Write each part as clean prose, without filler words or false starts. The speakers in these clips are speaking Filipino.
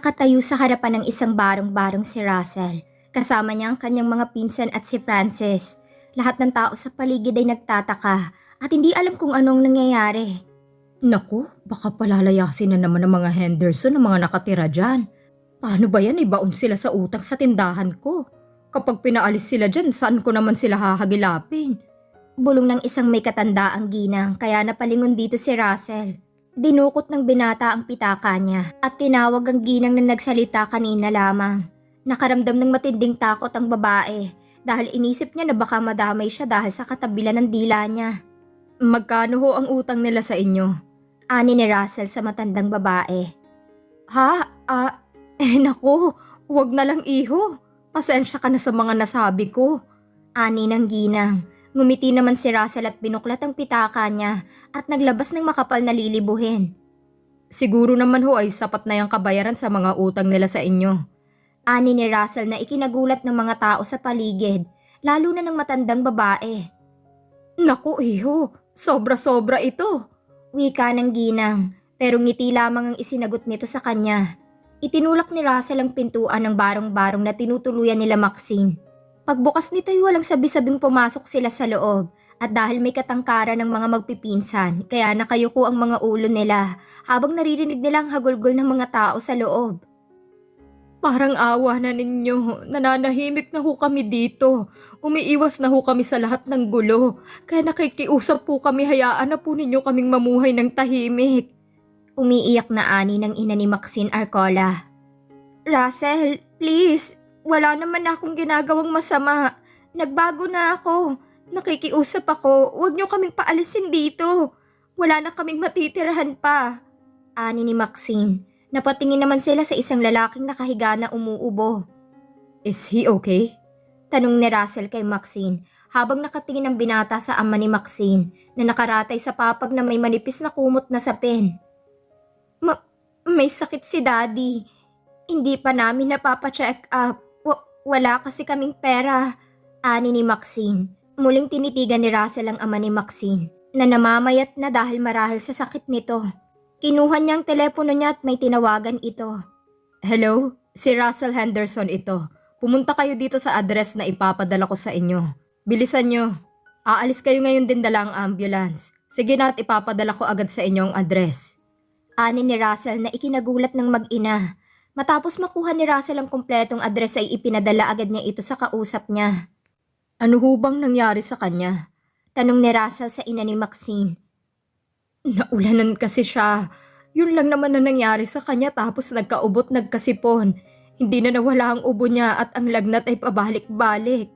Nakatayo sa harapan ng isang barong-barong si Russell. Kasama niya ang kanyang mga pinsan at si Frances. Lahat ng tao sa paligid ay nagtataka at hindi alam kung anong nangyayari. Naku, baka palalayasin na naman ng mga Henderson ang mga nakatira dyan. Paano ba yan? Ibaon sila sa utang sa tindahan ko. Kapag pinaalis sila dyan, saan ko naman sila hahagilapin? Bulong ng isang may katandaang ginang kaya napalingon dito si Russell. Dinukot ng binata ang pitaka niya at tinawag ang ginang na nagsalita kanina lamang. Nakaramdam ng matinding takot ang babae dahil inisip niya na baka madamay siya dahil sa katabilan ng dila niya. Magkano ho ang utang nila sa inyo? Ani ni Russell sa matandang babae. Naku, huwag na lang iho. Pasensya ka na sa mga nasabi ko. Ani ng ginang. Ngumiti naman si Russell at binuklat ang pitaka niya at naglabas ng makapal na lilibuhin. Siguro naman ho ay sapat na yung kabayaran sa mga utang nila sa inyo. Ani ni Russell na ikinagulat ng mga tao sa paligid, lalo na ng matandang babae. Naku iho, sobra-sobra ito. Wika ng ginang, pero ngiti lamang ang isinagot nito sa kanya. Itinulak ni Russell ang pintuan ng barong-barong na tinutuluyan nila Maxine. Pagbukas nito ay walang sabi-sabing pumasok sila sa loob at dahil may katangkaran ng mga magpipinsan kaya nakayuko ang mga ulo nila habang naririnig nila ang hagulgol ng mga tao sa loob. Parang awa na ninyo, nananahimik na ho kami dito. Umiiwas na ho kami sa lahat ng gulo kaya nakikiusap po kami hayaan na po ninyo kaming mamuhay ng tahimik. Umiiyak na ani ng ina ni Maxine Arcola. Russell, please! Wala naman akong ginagawang masama. Nagbago na ako. Nakikiusap ako. Huwag niyo kaming paalisin dito. Wala na kaming matitirahan pa. Ani ni Maxine. Napatingin naman sila sa isang lalaking nakahiga na umuubo. Is he okay? Tanong ni Russell kay Maxine habang nakatingin ang binata sa ama ni Maxine na nakaratay sa papag na may manipis na kumot na sapin. May sakit si Daddy. Hindi pa namin napapacheck up. Wala kasi kaming pera, ani ni Maxine. Muling tinitigan ni Russell ang ama ni Maxine na namamayat na dahil marahil sa sakit nito. Kinuha niya ang telepono niya at may tinawagan ito. Hello, si Russell Henderson ito. Pumunta kayo dito sa address na ipapadala ko sa inyo. Bilisan nyo. Aalis kayo ngayon din dala ang ambulance. Sige na at ipapadala ko agad sa inyo ang address. Ani ni Russell na ikinagulat ng mag-ina. Matapos makuha ni Russell ang kumpletong address ay ipinadala agad niya ito sa kausap niya. Ano hubang nangyari sa kanya? Tanong ni Russell sa ina ni Maxine. Naulanan kasi siya. Yun lang naman na nangyari sa kanya tapos nagkaubot nagkasipon. Hindi na nawala ang ubo niya at ang lagnat ay pabalik-balik.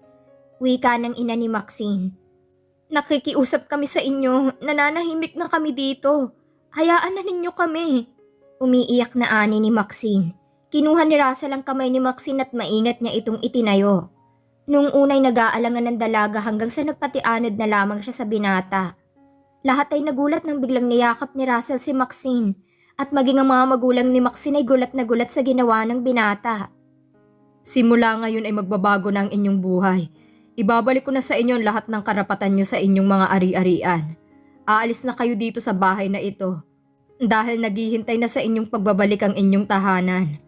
Wika ng ina ni Maxine. Nakikiusap kami sa inyo. Nananahimik na kami dito. Hayaan na ninyo kami. Umiiyak na ani ni Maxine. Kinuha ni Russell ang kamay ni Maxine at maingat niya itong itinayo. Noong unay nag-aalangan ng dalaga hanggang sa nagpatianod na lamang siya sa binata. Lahat ay nagulat nang biglang niyakap ni Russell si Maxine at maging ang mga magulang ni Maxine ay gulat na gulat sa ginawa ng binata. Simula ngayon ay magbabago na ang inyong buhay. Ibabalik ko na sa inyo lahat ng karapatan niyo sa inyong mga ari-arian. Aalis na kayo dito sa bahay na ito dahil naghihintay na sa inyong pagbabalik ang inyong tahanan.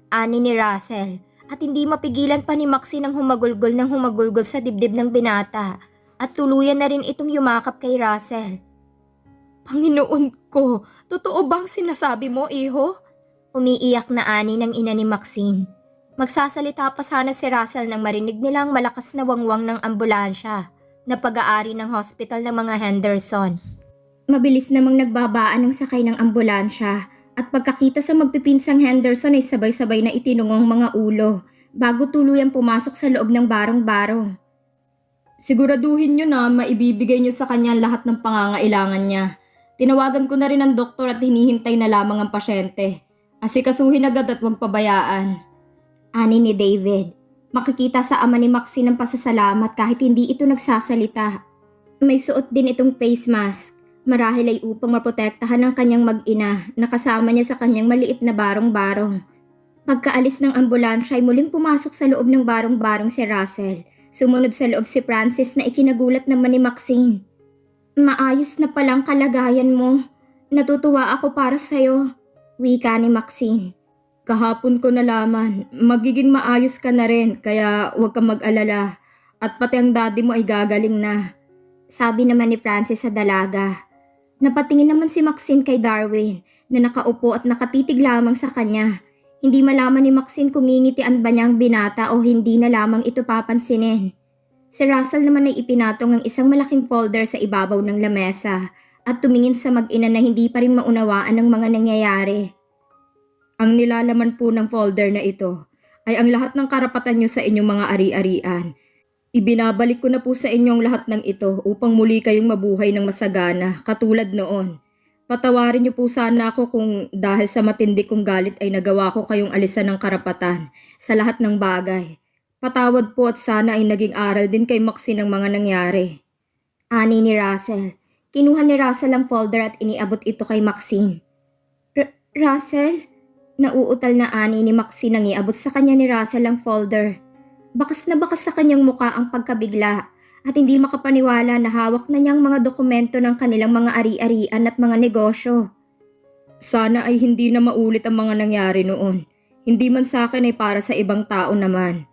Ani ni Russell at hindi mapigilan pa ni Maxine ang humagulgol sa dibdib ng binata at tuluyan na rin itong yumakap kay Russell. Panginoon ko, totoo bang sinasabi mo, iho? Umiiyak na ani ng ina ni Maxine. Magsasalita pa sana si Russell nang marinig nila ang malakas na wangwang ng ambulansya na pag-aari ng hospital ng mga Henderson. Mabilis namang nagbabaan ang sakay ng ambulansya. At pagkakita sa magpipinsang Henderson ay sabay-sabay na itinungong mga ulo bago tuluyang pumasok sa loob ng barong-barong. Siguraduhin nyo na maibibigay nyo sa kanya lahat ng pangangailangan niya. Tinawagan ko na rin ang doktor at hinihintay na lamang ang pasyente. Asikasuhin agad at huwag pabayaan. Ani ni David. Makikita sa ama ni Maxine ang pasasalamat kahit hindi ito nagsasalita. May suot din itong face mask. Marahil ay upang maprotektahan ang kanyang mag-ina na kasama niya sa kanyang maliit na barong-barong. Pagkaalis ng ambulansya ay muling pumasok sa loob ng barong-barong si Russell. Sumunod sa loob si Frances na ikinagulat naman ni Maxine. Maayos na palang kalagayan mo. Natutuwa ako para sa'yo. Wika ni Maxine. Kahapon ko nalaman, magiging maayos ka na rin kaya huwag kang mag-alala at pati ang daddy mo ay gagaling na. Sabi naman ni Francis sa dalaga. Napatingin naman si Maxine kay Darwin na nakaupo at nakatitig lamang sa kanya. Hindi malaman ni Maxine kung ngingitian ba niya ang binata o hindi na lamang ito papansinin. Si Russell naman ay ipinatong ang isang malaking folder sa ibabaw ng lamesa at tumingin sa mag-ina na hindi pa rin maunawaan ang mga nangyayari. Ang nilalaman po ng folder na ito ay ang lahat ng karapatan nyo sa inyong mga ari-arian. Ibinabalik ko na po sa inyong lahat ng ito upang muli kayong mabuhay ng masagana katulad noon. Patawarin niyo po sana ako kung dahil sa matindi kong galit ay nagawa ko kayong alisan ng karapatan sa lahat ng bagay. Patawad po at sana ay naging aral din kay Maxine ang mga nangyari. Ani ni Russell. Kinuha ni Russell ang folder at iniabot ito kay Maxine. Russell? Nauutal na ani ni Maxine nang iabot sa kanya ni Russell ang folder. Bakas na bakas sa kanyang muka ang pagkabigla at hindi makapaniwala na hawak na niyang mga dokumento ng kanilang mga ari-arian at mga negosyo. Sana ay hindi na maulit ang mga nangyari noon. Hindi man sa akin ay para sa ibang tao naman.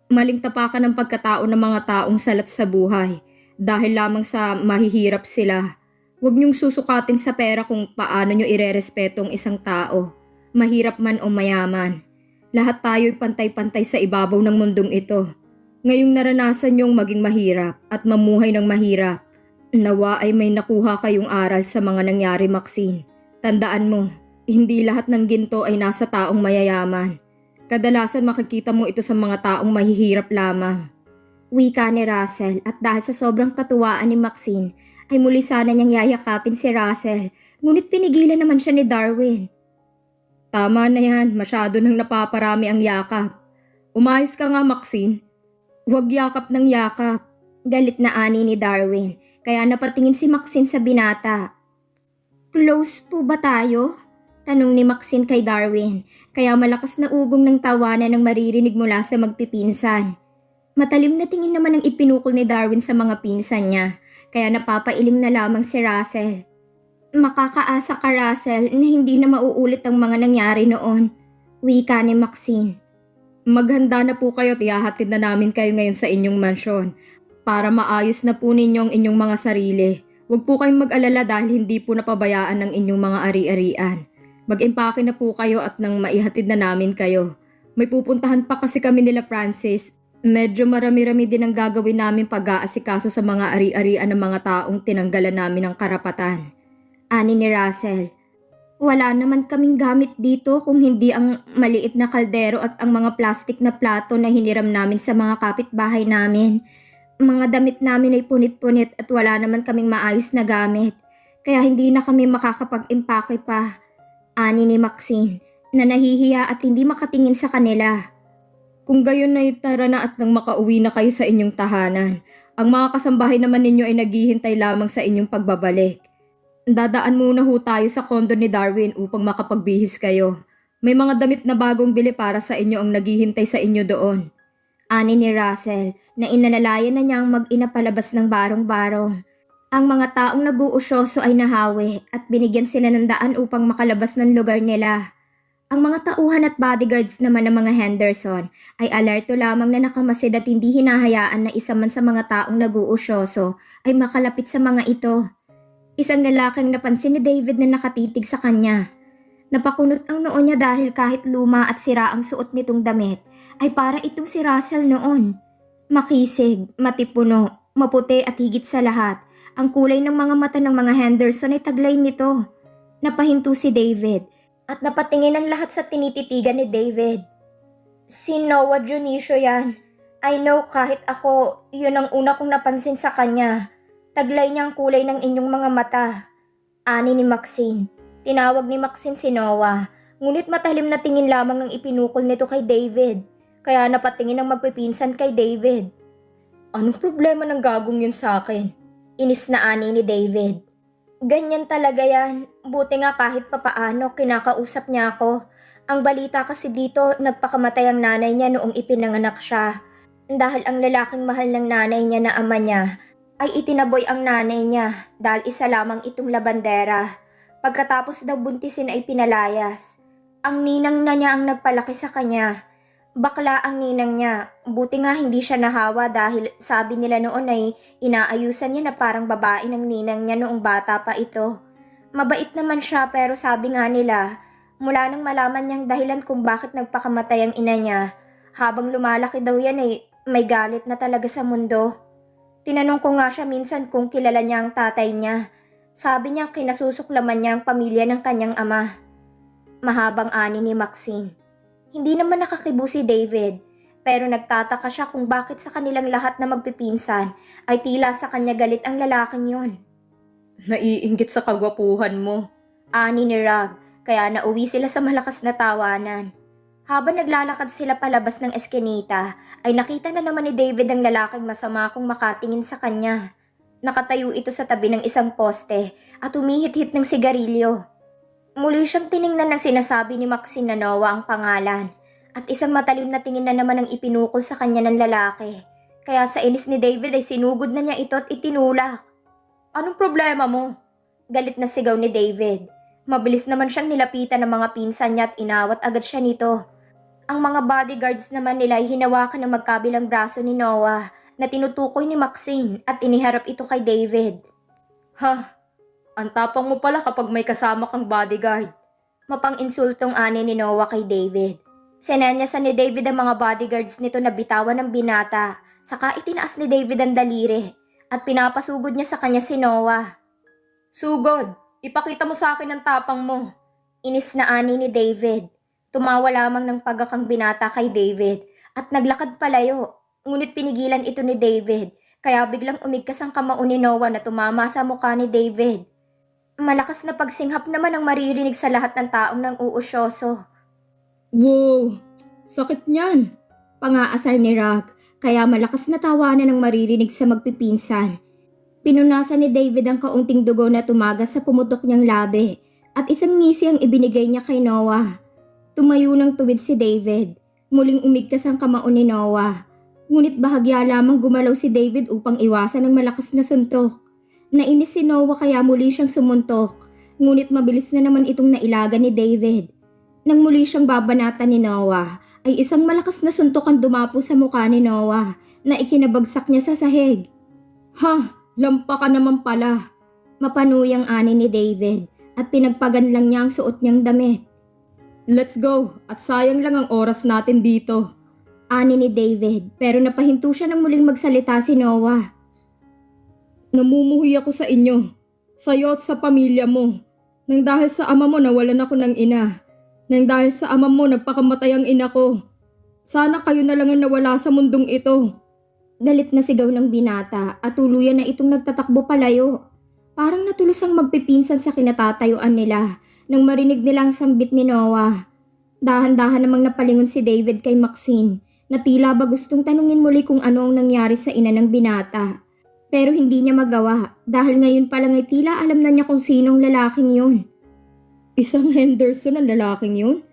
Maling tapakan ng pagkatao ng mga taong salat sa buhay dahil lamang sa mahihirap sila. Huwag niyong susukatin sa pera kung paano niyo irerespeto ang isang tao, mahirap man o mayaman. Lahat tayo'y pantay-pantay sa ibabaw ng mundong ito. Ngayong naranasan niyong maging mahirap at mamuhay ng mahirap, nawa ay may nakuha kayong aral sa mga nangyari, Maxine. Tandaan mo, hindi lahat ng ginto ay nasa taong mayayaman. Kadalasan makikita mo ito sa mga taong mahihirap lamang. Wika ni Russell at dahil sa sobrang katuwaan ni Maxine, ay muli sana niyang yayakapin si Russell, ngunit pinigilan naman siya ni Darwin. Tama na yan, masyado nang napaparami ang yakap. Umayos ka nga, Maxine. Huwag yakap ng yakap. Galit na ani ni Darwin, kaya napatingin si Maxine sa binata. Close po ba tayo? Tanong ni Maxine kay Darwin, kaya malakas na ugong ng tawanan ang maririnig mula sa magpipinsan. Matalim na tingin naman ang ipinukol ni Darwin sa mga pinsan niya, kaya napapailing na lamang si Russell. Makakaasa ka, Russell, na hindi na mauulit ang mga nangyari noon. Wika ni Maxine. Maghanda na po kayo at ihahatid na namin kayo ngayon sa inyong mansyon para maayos na po ninyo ang inyong mga sarili. Huwag po kayong mag-alala dahil hindi po napabayaan ng inyong mga ari-arian. Mag-impake na po kayo at nang maihatid na namin kayo. May pupuntahan pa kasi kami nila Francis. Medyo marami-rami din ang gagawin namin pag-aasikaso sa mga ari-arian ng mga taong tinanggalan namin ng karapatan. Ani ni Russell. Wala naman kaming gamit dito kung hindi ang maliit na kaldero at ang mga plastik na plato na hiniram namin sa mga kapitbahay namin. Mga damit namin ay punit-punit at wala naman kaming maayos na gamit. Kaya hindi na kami makakapag-impake pa. Ani ni Maxine na nahihiya at hindi makatingin sa kanila. Kung gayon ay tara na at nang makauwi na kayo sa inyong tahanan. Ang mga kasambahay naman ninyo ay naghihintay lamang sa inyong pagbabalik. Dadaan muna ho tayo sa kondo ni Darwin upang makapagbihis kayo. May mga damit na bagong bili para sa inyo ang naghihintay sa inyo doon. Ani ni Russell na inalalayan na niyang mag-ina palabas ng barong-barong. Ang mga taong nag-uusyoso ay nahawi at binigyan sila ng daan upang makalabas ng lugar nila. Ang mga tauhan at bodyguards naman ng mga Henderson ay alerto lamang na nakamasid at hindi hinahayaan na isa man sa mga taong nag-uusyoso ay makalapit sa mga ito. Isang lalaking napansin ni David na nakatitig sa kanya. Napakunot ang noo niya dahil kahit luma at sira ang suot nitong damit, ay para itong si Russell noon. Makisig, matipuno, maputi at higit sa lahat, ang kulay ng mga mata ng mga Henderson ay taglay nito. Napahinto si David at napatingin ang lahat sa tinititigan ni David. Si Noah Dionisio yan. I know kahit ako, yun ang una kong napansin sa kanya. Taglay niya ang kulay ng inyong mga mata. Ani ni Maxine. Tinawag ni Maxine si Noah, ngunit matalim na tingin lamang ang ipinukol nito kay David. Kaya napatingin ang magpipinsan kay David. Anong problema ng gagong yun sa akin? Inis na ani ni David. Ganyan talaga yan. Buti nga kahit papaano kinakausap niya ako. Ang balita kasi dito, nagpakamatay ang nanay niya noong ipinanganak siya. Dahil ang lalaking mahal ng nanay niya na ama niya, ay itinaboy ang nanay niya dahil isa lamang itong labandera. Pagkatapos daw buntisin ay pinalayas. Ang ninang na niya ang nagpalaki sa kanya. Bakla ang ninang niya. Buti nga hindi siya nahawa dahil sabi nila noon ay inaayusan niya na parang babae ng ninang niya noong bata pa ito. Mabait naman siya pero sabi nga nila, mula nang malaman niyang dahilan kung bakit nagpakamatay ang ina niya, habang lumalaki daw yan ay may galit na talaga sa mundo. Tinanong ko nga siya minsan kung kilala niya ang tatay niya. Sabi niya kinasusuklaman niya ang pamilya ng kanyang ama. Mahabang ani ni Maxine. Hindi naman nakakibo si David, pero nagtataka siya kung bakit sa kanilang lahat na magpipinsan ay tila sa kanya galit ang lalaking yun. Naiinggit sa kagwapuhan mo. Ani ni Rag, kaya nauwi sila sa malakas na tawanan. Habang naglalakad sila palabas ng eskinita, ay nakita na naman ni David ang lalaking masama kung makatingin sa kanya. Nakatayo ito sa tabi ng isang poste at humihit-hit ng sigarilyo. Muli siyang tiningnan ng sinasabi ni Maxine na Noah ang pangalan at isang matalim na tingin na naman ang ipinukol sa kanya ng lalaki. Kaya sa inis ni David ay sinugod na niya ito at itinulak. Anong problema mo? Galit na sigaw ni David. Mabilis naman siyang nilapitan ng mga pinsan niya at inawat agad siya nito. Ang mga bodyguards naman nila ay hinawakan ng magkabilang braso ni Noah na tinutukoy ni Maxine at iniharap ito kay David. Ang tapang mo pala kapag may kasama kang bodyguard. Mapang-insultong ani ni Noah kay David. Sinenyasan ni David ang mga bodyguards nito na bitawan ng binata, saka itinaas ni David ang daliri at pinapasugod niya sa kanya si Noah. Sugod, ipakita mo sa akin ang tapang mo. Inis na ani ni David. Tumawa lamang ng pagakang binata kay David at naglakad palayo. Ngunit pinigilan ito ni David, kaya biglang umigkas ang kamao ni Noah na tumama sa mukha ni David. Malakas na pagsinghap naman ang maririnig sa lahat ng taong nang uusyoso. Wow, sakit niyan. Pangaasar ni Rag, kaya malakas na tawanan ang maririnig sa magpipinsan. Pinunasan ni David ang kaunting dugo na tumagas sa pumutok niyang labi at isang ngisi ang ibinigay niya kay Noah. Tumayo ng tuwid si David. Muling umigkas ang kamao ni Noah. Ngunit bahagya lamang gumalaw si David upang iwasan ang malakas na suntok. Nainis si Noah kaya muli siyang sumuntok, ngunit mabilis na naman itong nailaga ni David. Nang muli siyang babanatan ni Noah, ay isang malakas na suntok ang dumapo sa mukha ni Noah na ikinabagsak niya sa sahig. Lampa ka naman pala. Mapanuyang ani ni David at pinagpagan lang niya ang suot niyang damit. Let's go, at sayang lang ang oras natin dito. Ani ni David, pero napahinto siya nang muling magsalita si Noah. Namumuhi ako sa inyo, sa'yo at sa pamilya mo. Nang dahil sa ama mo nawalan ako ng ina. Nang dahil sa ama mo nagpakamatay ang ina ko. Sana kayo na lang ang nawala sa mundong ito. Galit na sigaw ng binata at tuluyan na itong nagtatakbo palayo. Parang natulos ang magpipinsan sa kinatatayuan nila nang marinig nilang sambit ni Noah. Dahan-dahan namang napalingon si David kay Maxine na tila ba gustong tanungin muli kung ano ang nangyari sa ina ng binata. Pero hindi niya magawa dahil ngayon pa lang ay tila alam na niya kung sinong lalaking yun. Isang Henderson ang lalaking yun?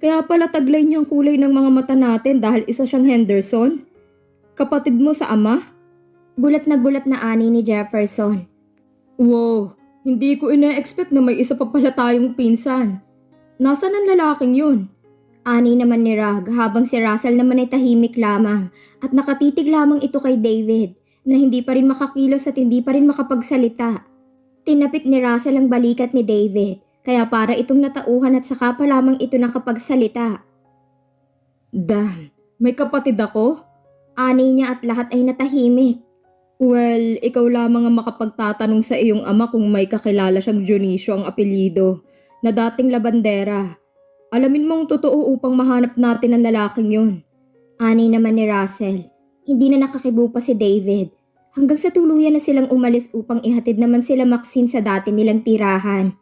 Kaya pala taglay niyang kulay ng mga mata natin dahil isa siyang Henderson? Kapatid mo sa ama? Gulat na ani ni Jefferson. Wow, hindi ko ina-expect na may isa pa pala tayong pinsan. Nasaan ang lalaking yun? Ani naman ni Rag habang si Russell naman ay tahimik lamang at nakatitig lamang ito kay David na hindi pa rin makakilos at hindi pa rin makapagsalita. Tinapik ni Russell ang balikat ni David kaya para itong natauhan at saka pa lamang ito nakapagsalita. Dan, may kapatid ako? Ani niya at lahat ay natahimik. Well, ikaw lamang ang makapagtatanong sa iyong ama kung may kakilala siyang Dionisio ang apelyido na dating labandera. Alamin mong totoo upang mahanap natin ang lalaking yun. Ani naman ni Russell. Hindi na nakakibo pa si David hanggang sa tuluyan na silang umalis upang ihatid naman sila Maxine sa dati nilang tirahan.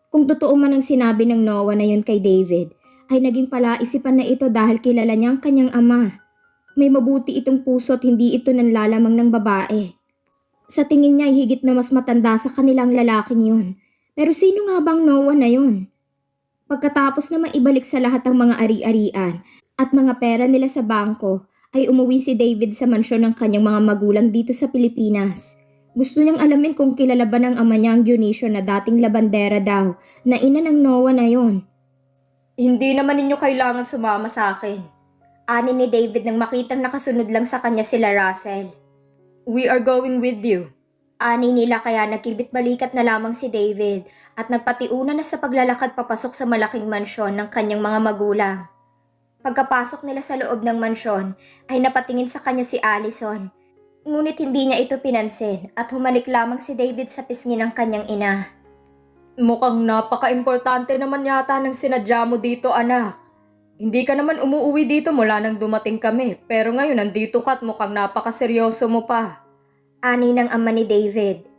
Kung totoo man ang sinabi ng Noah na yun kay David, ay naging palaisipan na ito dahil kilala niya ang kanyang ama. May mabuti itong puso at hindi ito nanlalamang ng babae. Sa tingin niya ay higit na mas matanda sa kanilang lalaking yun. Pero sino nga bang Noah na yun? Pagkatapos na maibalik sa lahat ang mga ari-arian at mga pera nila sa bangko, ay umuwi si David sa mansyon ng kanyang mga magulang dito sa Pilipinas. Gusto niyang alamin kung kilala ba ng ama niya ang Dionisio na dating labandera daw na ina ng Noah na yon. Hindi naman ninyo kailangan sumama sa akin. Ani ni David nang makitang nakasunod lang sa kanya sila Russell. We are going with you. Ani nila kaya nagkibit-balikat na lamang si David at nagpatiuna na sa paglalakad papasok sa malaking mansyon ng kanyang mga magulang. Pagkapasok nila sa loob ng mansyon ay napatingin sa kanya si Allison. Ngunit hindi niya ito pinansin at humalik lamang si David sa pisngi ng kanyang ina. Mukhang napaka-importante naman yata ng sinadya mo dito, anak. Hindi ka naman umuwi dito mula nang dumating kami, pero ngayon nandito ka at mukhang napakaseryoso mo pa. Ani ng ama ni David.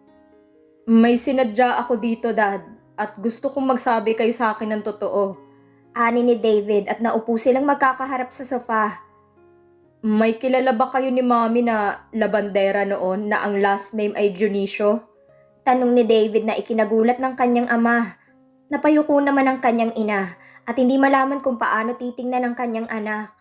May sinadya ako dito, Dad, at gusto kong magsabi kayo sa akin ng totoo. Ani ni David at naupo silang magkakaharap sa sofa. May kilala ba kayo ni Mami na labandera noon na ang last name ay Dionisio? Tanong ni David na ikinagulat ng kanyang ama. Napayuko naman ang kanyang ina at hindi malaman kung paano titingnan ng kanyang anak.